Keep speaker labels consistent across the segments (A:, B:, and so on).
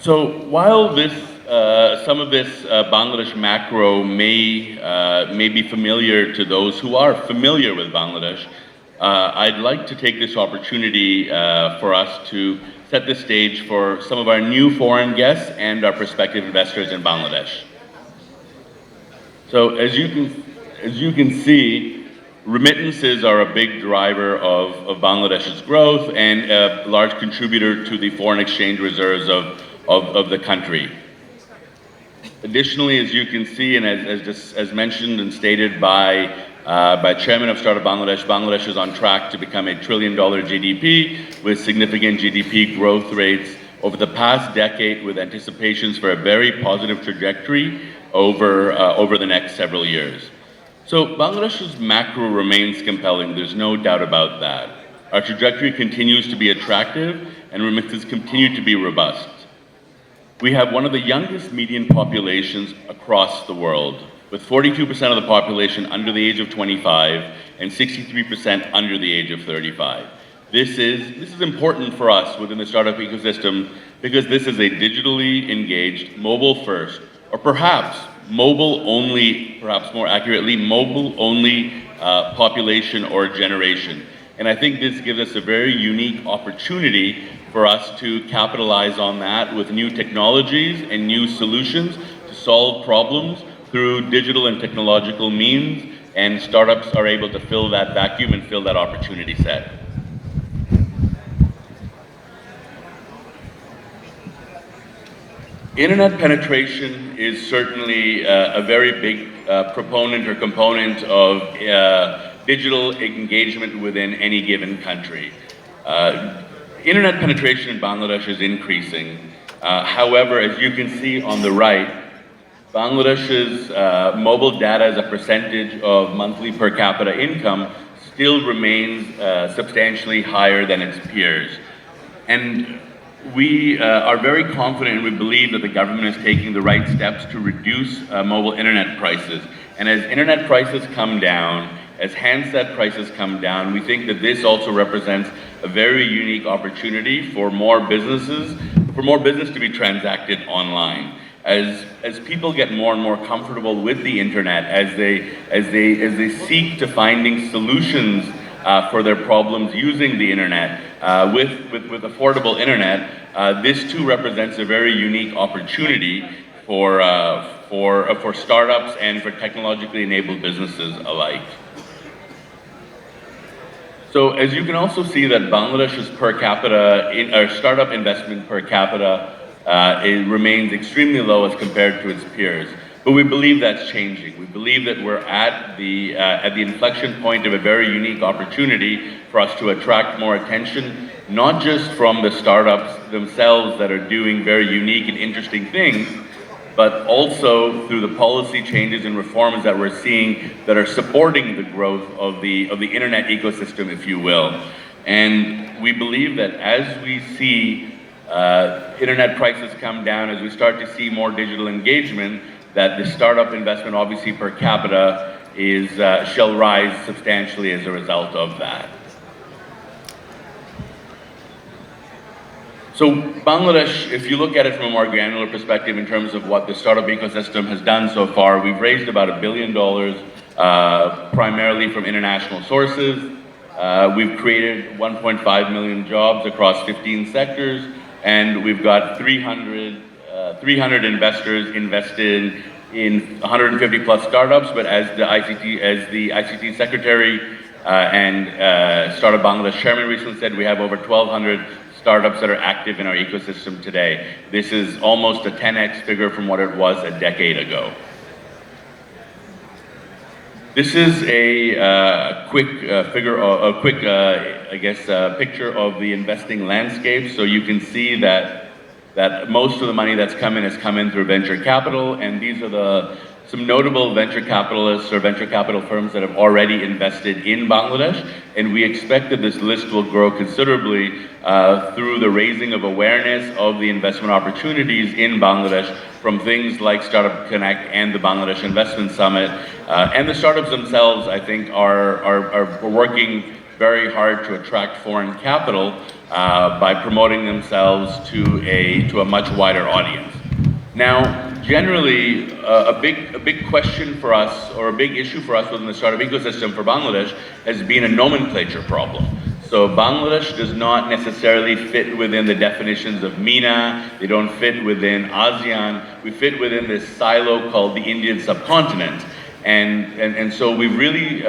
A: So while some of this Bangladesh macro may be familiar to those who are familiar with Bangladesh, I'd like to take this opportunity for us to set the stage for some of our new foreign guests and our prospective investors in Bangladesh. So as you can see, remittances are a big driver of Bangladesh's growth and a large contributor to the foreign exchange reserves of the country. Additionally, as you can see, and as mentioned and stated by Chairman of Startup Bangladesh, Bangladesh is on track to become a $1 trillion GDP with significant GDP growth rates over the past decade, with anticipations for a very positive trajectory over the next several years. So Bangladesh's macro remains compelling, there's no doubt about that. Our trajectory continues to be attractive and remittances continue to be robust. We have one of the youngest median populations across the world, with 42% of the population under the age of 25 and 63% under the age of 35. This is important for us within the startup ecosystem because this is a digitally engaged, mobile first, or perhaps mobile only, perhaps more accurately, mobile only population or generation. And I think this gives us a very unique opportunity for us to capitalize on that with new technologies and new solutions to solve problems through digital and technological means, and startups are able to fill that vacuum and fill that opportunity set. Internet penetration is certainly a very big proponent or component of digital engagement within any given country. Internet penetration in Bangladesh is increasing. However, as you can see on the right, Bangladesh's mobile data as a percentage of monthly per capita income still remains substantially higher than its peers. And we are very confident and we believe that the government is taking the right steps to reduce mobile internet prices. And as internet prices come down, as handset prices come down, we think that this also represents a very unique opportunity for more business to be transacted online. As people get more and more comfortable with the internet, as they seek to finding solutions for their problems using the internet, with affordable internet, this too represents a very unique opportunity for startups and for technologically enabled businesses alike. So as you can also see that Bangladesh's per capita, startup investment per capita, it remains extremely low as compared to its peers. But we believe that's changing. We believe that we're at the inflection point of a very unique opportunity for us to attract more attention, not just from the startups themselves that are doing very unique and interesting things, but also through the policy changes and reforms that we're seeing that are supporting the growth of the internet ecosystem, if you will. And we believe that as we see internet prices come down, as we start to see more digital engagement, that the startup investment, obviously per capita, shall rise substantially as a result of that. So Bangladesh, if you look at it from a more granular perspective in terms of what the startup ecosystem has done so far, we've raised about $1 billion, primarily from international sources. We've created 1.5 million jobs across 15 sectors, and we've got 300 investors invested in 150 plus startups. But as the ICT Secretary and Startup Bangladesh Chairman recently said, we have over 1,200 startups that are active in our ecosystem today. This is almost a 10x figure from what it was a decade ago. This is a quick picture of the investing landscape. So you can see that most of the money that's come in has come in through venture capital, and these are some notable venture capitalists or venture capital firms that have already invested in Bangladesh, and we expect that this list will grow considerably through the raising of awareness of the investment opportunities in Bangladesh from things like Startup Connect and the Bangladesh Investment Summit. And the startups themselves, I think, are working very hard to attract foreign capital by promoting themselves to a much wider audience. Now, generally, a big question for us, or a big issue for us within the startup ecosystem for Bangladesh, has been a nomenclature problem. So Bangladesh does not necessarily fit within the definitions of MENA. They don't fit within ASEAN. We fit within this silo called the Indian subcontinent. And so we've really,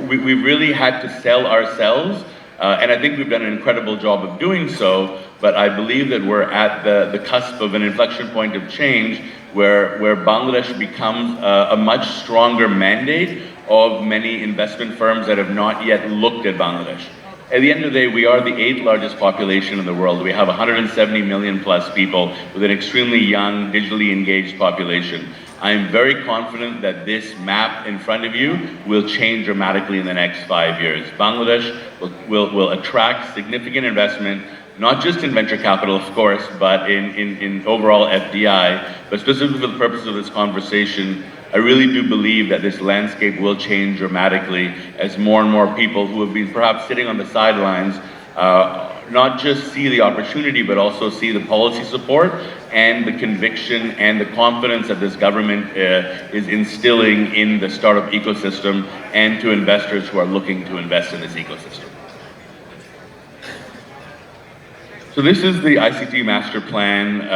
A: we've really had to sell ourselves, and I think we've done an incredible job of doing so, but I believe that we're at the cusp of an inflection point of change where Bangladesh becomes a much stronger mandate of many investment firms that have not yet looked at Bangladesh. At the end of the day, we are the 8th largest population in the world. We have 170 million plus people with an extremely young, digitally engaged population. I am very confident that this map in front of you will change dramatically in the next 5 years. Bangladesh will attract significant investment, not just in venture capital, of course, but in overall FDI. But specifically for the purpose of this conversation, I really do believe that this landscape will change dramatically as more and more people who have been perhaps sitting on the sidelines not just see the opportunity, but also see the policy support and the conviction and the confidence that this government is instilling in the startup ecosystem and to investors who are looking to invest in this ecosystem. So this is the ICT Master Plan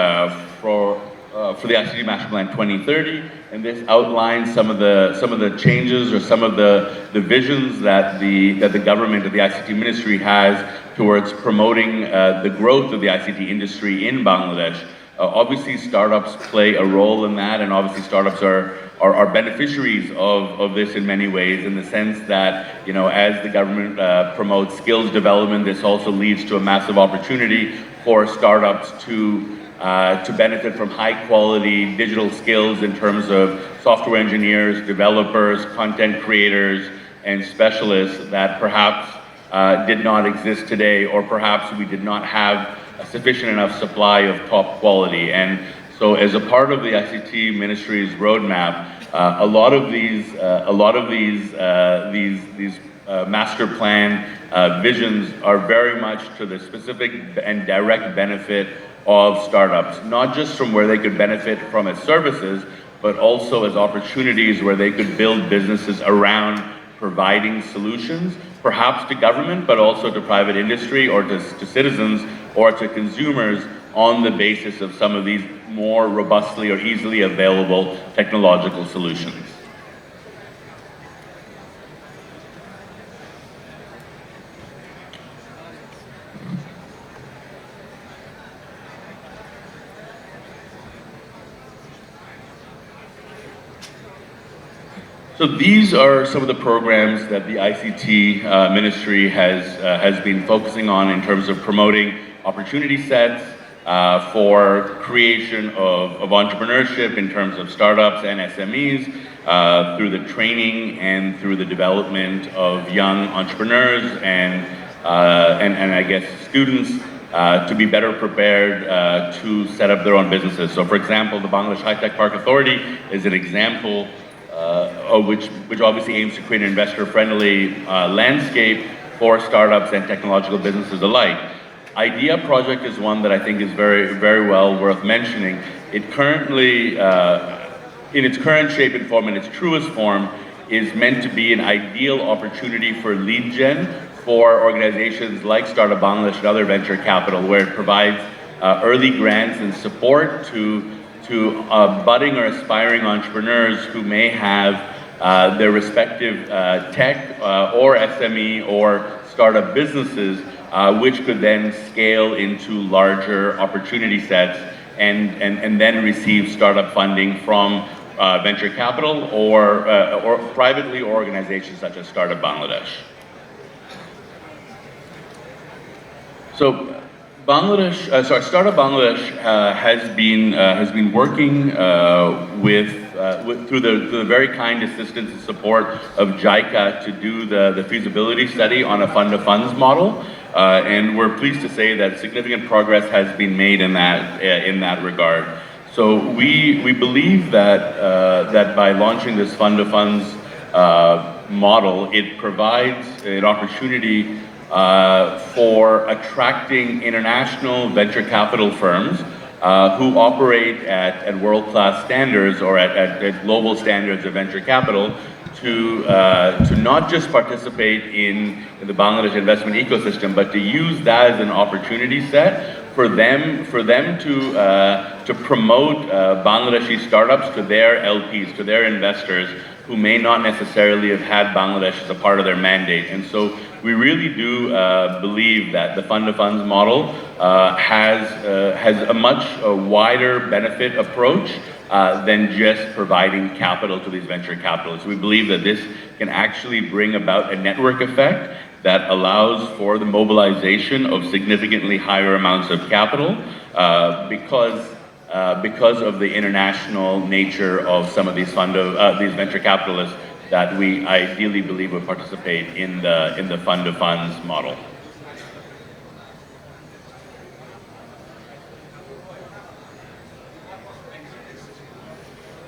A: for the ICT Master Plan 2030, and this outlines some of the changes or some of the visions that the government of the ICT Ministry has towards promoting the growth of the ICT industry in Bangladesh. Obviously, startups play a role in that, and obviously startups are beneficiaries of this in many ways, in the sense that, as the government promotes skills development, this also leads to a massive opportunity for startups to benefit from high quality digital skills in terms of software engineers, developers, content creators, and specialists that perhaps did not exist today, or perhaps we did not have a sufficient enough supply of top quality. And so as a part of the ICT Ministry's roadmap, a lot of these master plan visions are very much to the specific and direct benefit of startups, not just from where they could benefit from its services, but also as opportunities where they could build businesses around providing solutions, perhaps to government, but also to private industry or to citizens or to consumers on the basis of some of these more robustly or easily available technological solutions. So these are some of the programs that the ICT Ministry has been focusing on in terms of promoting opportunity sets for creation of entrepreneurship in terms of startups and SMEs, through the training and through the development of young entrepreneurs and I guess students to be better prepared to set up their own businesses. So for example, the Bangladesh High Tech Park Authority is an example which obviously aims to create an investor-friendly landscape for startups and technological businesses alike. IDEA project is one that I think is very, very well worth mentioning. It currently, in its current shape and form, in its truest form, is meant to be an ideal opportunity for lead gen for organizations like Startup Bangladesh and other venture capital, where it provides early grants and support to budding or aspiring entrepreneurs who may have their respective tech or SME or startup businesses, which could then scale into larger opportunity sets and then receive startup funding from venture capital or privately or organizations such as Startup Bangladesh. So Startup Bangladesh has been working through the very kind assistance and support of JICA to do the feasibility study on a fund of funds model, and we're pleased to say that significant progress has been made in that regard. So we believe that by launching this fund of funds model, it provides an opportunity for attracting international venture capital firms who operate at world-class standards or at global standards of venture capital to not just participate in the Bangladesh investment ecosystem, but to use that as an opportunity set for them to promote Bangladeshi startups to their LPs, to their investors who may not necessarily have had Bangladesh as a part of their mandate. And so we really do believe that the fund of funds model has a much wider benefit approach than just providing capital to these venture capitalists. We believe that this can actually bring about a network effect that allows for the mobilization of significantly higher amounts of capital because of the international nature of some of these these venture capitalists that we ideally believe would participate in the fund of funds model.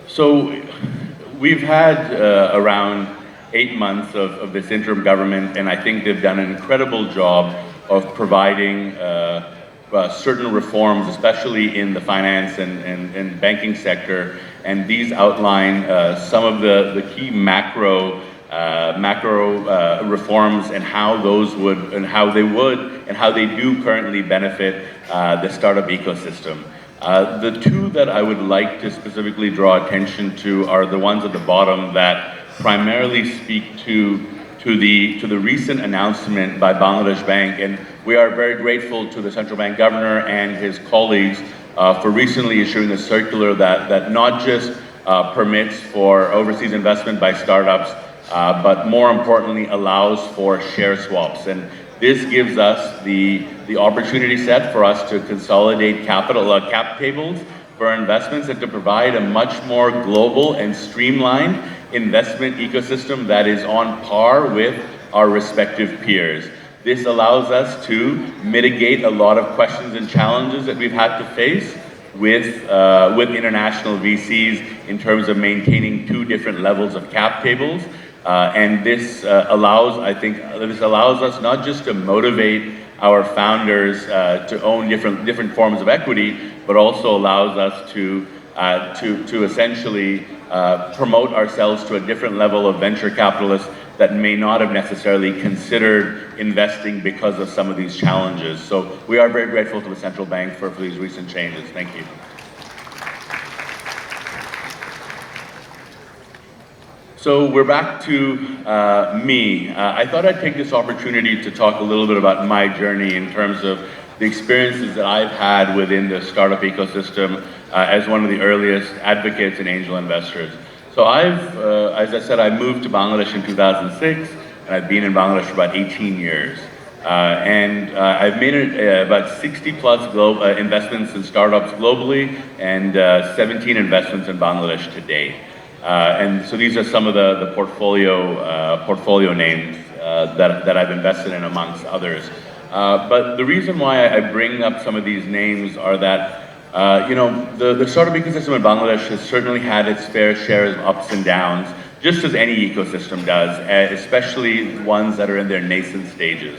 A: So we've had around 8 months of this interim government, and I think they've done an incredible job of providing certain reforms, especially in the finance and banking sector, and these outline some of the key macro reforms and how those would and how they do currently benefit the startup ecosystem. The two that I would like to specifically draw attention to are the ones at the bottom that primarily speak to the recent announcement by Bangladesh Bank, and we are very grateful to the central bank governor and his colleagues for recently issuing a circular that not just permits for overseas investment by startups, but more importantly allows for share swaps. And this gives us the opportunity set for us to consolidate cap tables for our investments and to provide a much more global and streamlined investment ecosystem that is on par with our respective peers. This allows us to mitigate a lot of questions and challenges that we've had to face with international VCs in terms of maintaining two different levels of cap tables. And this allows us not just to motivate our founders to own different forms of equity, but also allows us to essentially promote ourselves to a different level of venture capitalists that may not have necessarily considered investing because of some of these challenges. So we are very grateful to the central bank for these recent changes. Thank you. So we're back to me. I thought I'd take this opportunity to talk a little bit about my journey in terms of the experiences that I've had within the startup ecosystem as one of the earliest advocates and angel investors. So as I said, I moved to Bangladesh in 2006, and I've been in Bangladesh for about 18 years. I've made about 60 plus investments in startups globally and 17 investments in Bangladesh to date. And so these are some of the portfolio names that I've invested in amongst others. But the reason why I bring up some of these names are that the startup ecosystem in Bangladesh has certainly had its fair share of ups and downs, just as any ecosystem does, especially ones that are in their nascent stages.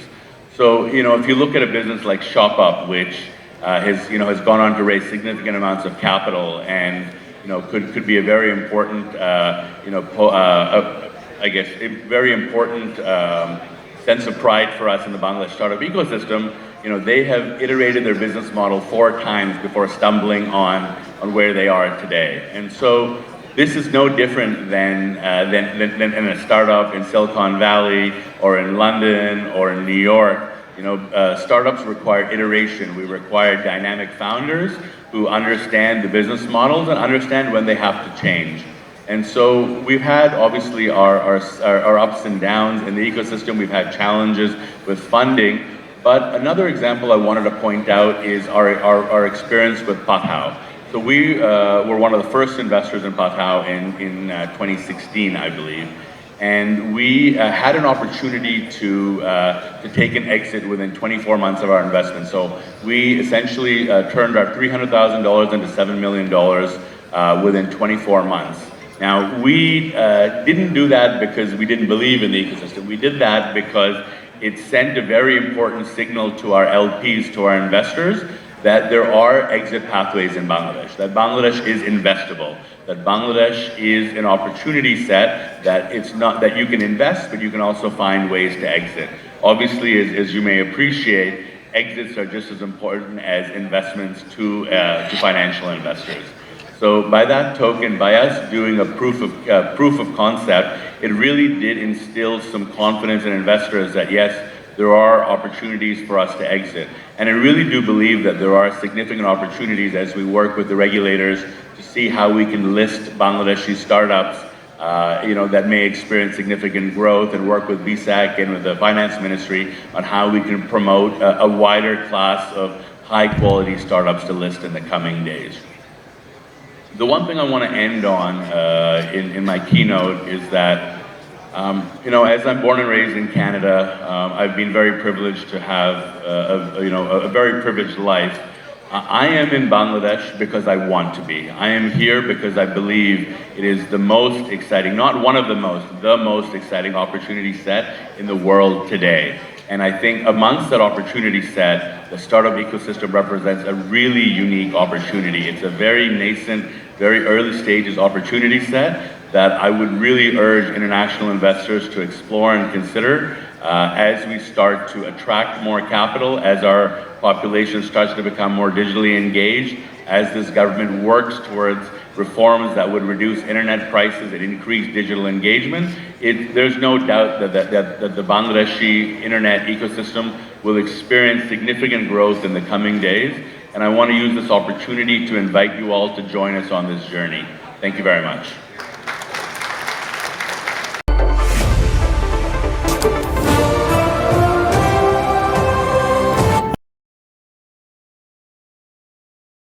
A: So, if you look at a business like ShopUp, which has gone on to raise significant amounts of capital and could be a very important, very important sense of pride for us in the Bangladesh startup ecosystem. They have iterated their business model 4 times before stumbling on where they are today. And so this is no different than in a startup in Silicon Valley or in London or in New York. Startups require iteration. We require dynamic founders who understand the business models and understand when they have to change. And so we've had obviously our ups and downs in the ecosystem. We've had challenges with funding. But another example I wanted to point out is our experience with Pathao. So we were one of the first investors in Pathao in 2016, I believe. And we had an opportunity to take an exit within 24 months of our investment. So we essentially turned our $300,000 into $7 million within 24 months. Now, we didn't do that because we didn't believe in the ecosystem. We did that because it sent a very important signal to our LPs, to our investors, that there are exit pathways in Bangladesh, that Bangladesh is investable, that Bangladesh is an opportunity set, that it's not that you can invest, but you can also find ways to exit. Obviously, as you may appreciate, exits are just as important as investments to financial investors. So by that token, by us doing a proof of concept, it really did instill some confidence in investors that yes, there are opportunities for us to exit. And I really do believe that there are significant opportunities as we work with the regulators to see how we can list Bangladeshi startups that may experience significant growth, and work with BSAC and with the finance ministry on how we can promote a wider class of high quality startups to list in the coming days. The one thing I want to end on in my keynote is that, as I'm born and raised in Canada, I've been very privileged to have a very privileged life. I am in Bangladesh because I want to be. I am here because I believe it is the most exciting, not one of the most exciting opportunity set in the world today. And I think amongst that opportunity set, the startup ecosystem represents a really unique opportunity. It's a very nascent, very early stages opportunity set that I would really urge international investors to explore and consider as we start to attract more capital, as our population starts to become more digitally engaged, as this government works towards reforms that would reduce internet prices and increase digital engagement. There's no doubt that the Bangladeshi internet ecosystem will experience significant growth in the coming days. And I want to use this opportunity to invite you all to join us on this journey. Thank you very much.